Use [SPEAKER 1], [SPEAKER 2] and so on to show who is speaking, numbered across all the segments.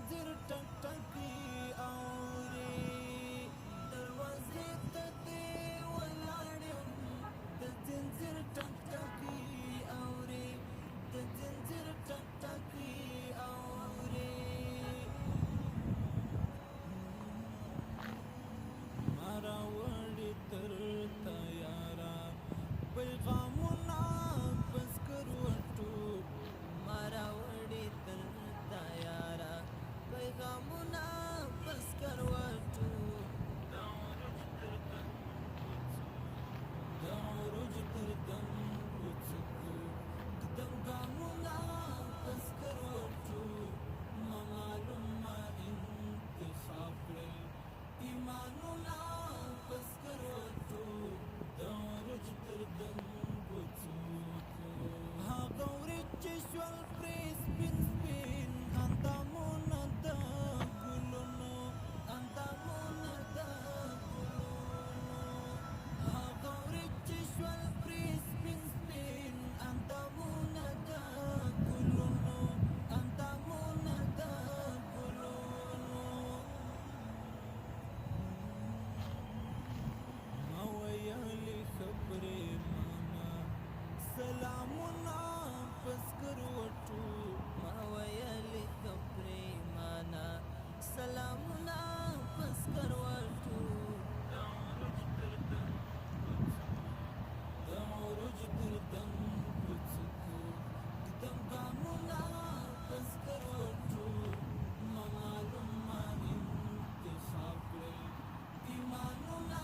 [SPEAKER 1] زنځیر ټک ټکی اوري دروازې ته دې ولاړ یم د زنځیر ټک ټکی اوري د زنځیر ټک ټکی اوري مارا وړي تر تیارا پیغامونه پس کروټو مارا وړي تر تیارا پیغامونه پس کروټو د عروج تر دم کوڅکو قدم ګامونه پس کروټو معلومه انتخاب کړل ایمانونه پس کروټو د عروج تر دم کوڅکو هغه ورځ چې شول پرې سپین سپین اندامونه د ګلونو اندامونه د ګلونو هغه ورځ چې شول پرې سپین سپین اندامونه د ګلونو اندامونه د ګلونو ما ویلې خبرې مانا سلامونه پس کروټو ما ویلې خبرې مانا سلامونه پس کروټو د عروج تر دم کوڅکو قدم ګامونه پس کروټو معلومه انتخاب کړل ایمانونه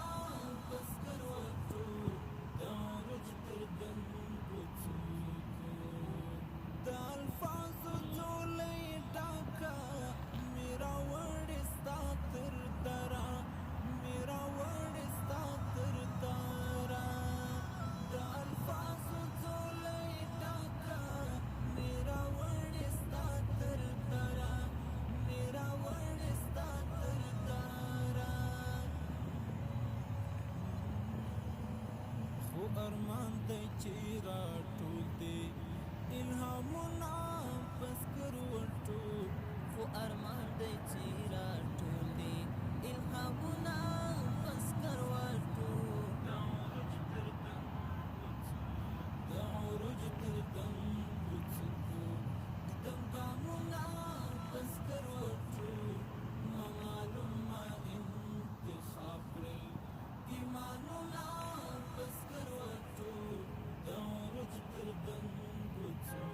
[SPEAKER 1] پس کروټو د عروج تر دم کوڅکو د الفاظو ځولۍ ډاکه میرا وړې ستا تر دره میرا وړې ستا تر دره د الفاظو ځولۍ ډاکه میرا وړې ستا تر دره میرا وړې ستا تر دره خو ارمان دی چې راټول دی الهامونه پس کروټو خو ارمان دی چې راټول دی الهامونه پس کروټو د عروج تر دم کوڅکو قدم ګامونه پس کروټو معلومه انتخاب کړل ایمانونه پس کروټو د عروج تر دم کوڅکو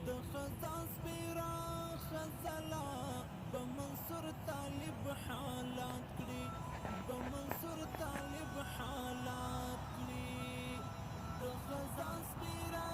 [SPEAKER 1] د خزان سپیرا خزلا به منصور طالب حالات کړي به منصور طالب حالات کړي د خزان سپیرا